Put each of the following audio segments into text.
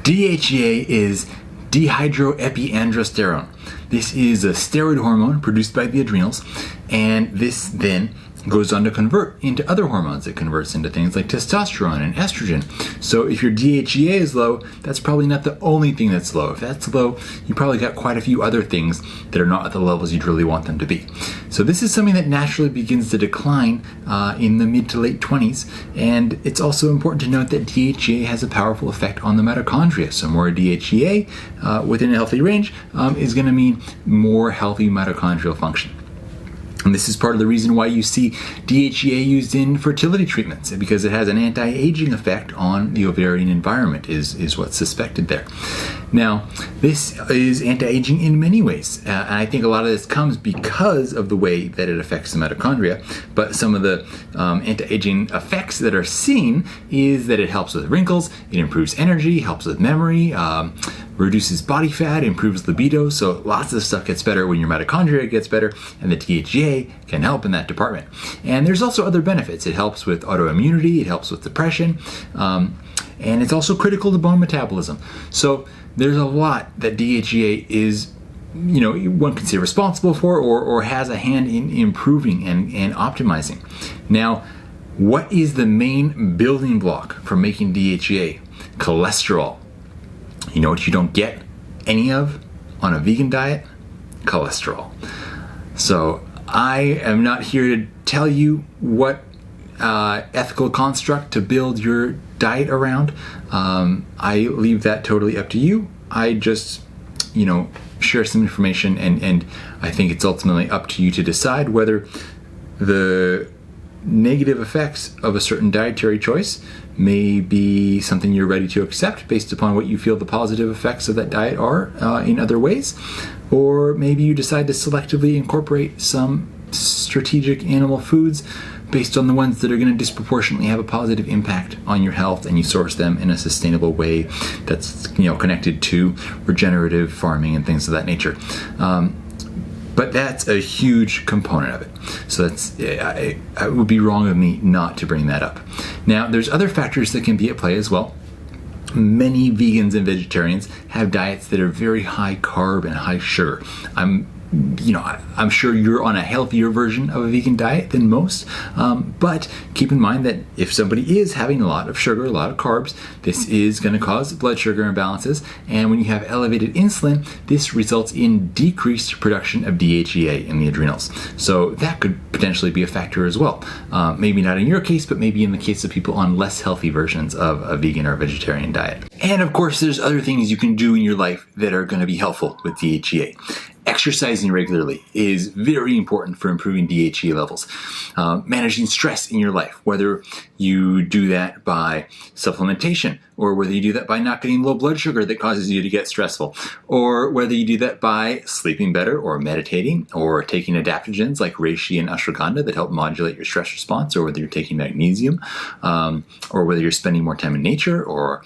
DHEA is dehydroepiandrosterone. This is a steroid hormone produced by the adrenals, and this then goes on to convert into other hormones. It converts into things like testosterone and estrogen. So if your DHEA is low, that's probably not the only thing that's low. If that's low, you probably got quite a few other things that are not at the levels you'd really want them to be. So this is something that naturally begins to decline in the mid to late 20s. And it's also important to note that DHEA has a powerful effect on the mitochondria. So more DHEA within a healthy range is going to mean more healthy mitochondrial function. And this is part of the reason why you see DHEA used in fertility treatments, because it has an anti-aging effect on the ovarian environment is what's suspected there. Now, this is anti-aging in many ways, and I think a lot of this comes because of the way that it affects the mitochondria, but some of the anti-aging effects that are seen is that it helps with wrinkles, it improves energy, helps with memory, reduces body fat, improves libido, so lots of stuff gets better when your mitochondria gets better, and the DHEA can help in that department. And there's also other benefits. It helps with autoimmunity, it helps with depression, and it's also critical to bone metabolism. So there's a lot that DHEA is, one can say responsible for or has a hand in improving and optimizing. Now, what is the main building block for making DHEA? Cholesterol. You know what you don't get any of on a vegan diet? Cholesterol. So I am not here to tell you what ethical construct to build your diet around. I leave that totally up to you. I just, share some information, and I think it's ultimately up to you to decide whether the negative effects of a certain dietary choice may be something you're ready to accept based upon what you feel the positive effects of that diet are in other ways, or maybe you decide to selectively incorporate some strategic animal foods based on the ones that are going to disproportionately have a positive impact on your health, and you source them in a sustainable way that's connected to regenerative farming and things of that nature. But that's a huge component of it. So it would be wrong of me not to bring that up. Now, there's other factors that can be at play as well. Many vegans and vegetarians have diets that are very high carb and high sugar. I'm sure you're on a healthier version of a vegan diet than most, but keep in mind that if somebody is having a lot of sugar, a lot of carbs, this is going to cause blood sugar imbalances, and when you have elevated insulin, this results in decreased production of DHEA in the adrenals. So that could potentially be a factor as well. Maybe not in your case, but maybe in the case of people on less healthy versions of a vegan or a vegetarian diet. And of course, there's other things you can do in your life that are going to be helpful with DHEA. Exercising regularly is very important for improving DHEA levels. Managing stress in your life, whether you do that by supplementation, or whether you do that by not getting low blood sugar that causes you to get stressful, or whether you do that by sleeping better or meditating or taking adaptogens like reishi and ashwagandha that help modulate your stress response, or whether you're taking magnesium, or whether you're spending more time in nature, or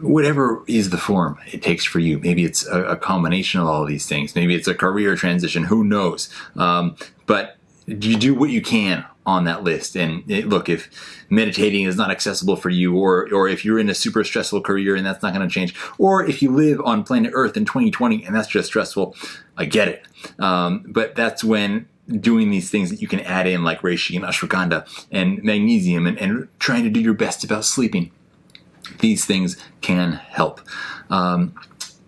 whatever is the form it takes for you. Maybe it's a combination of all of these things. Maybe it's a career transition. Who knows? But you do what you can on that list. And look, if meditating is not accessible for you, or if you're in a super stressful career and that's not going to change, or if you live on planet Earth in 2020 and that's just stressful, I get it. But that's when doing these things that you can add in, like reishi and ashwagandha and magnesium, and trying to do your best about sleeping. These things can help. Now,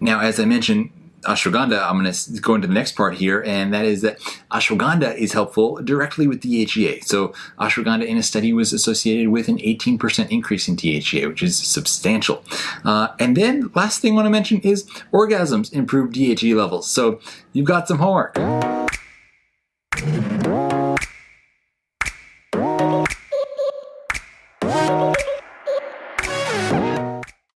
as I mentioned, ashwagandha, I'm going to go into the next part here, and that is that ashwagandha is helpful directly with DHEA. So ashwagandha in a study was associated with an 18% increase in DHEA, which is substantial. And then last thing I want to mention is orgasms improve DHEA levels. So you've got some homework.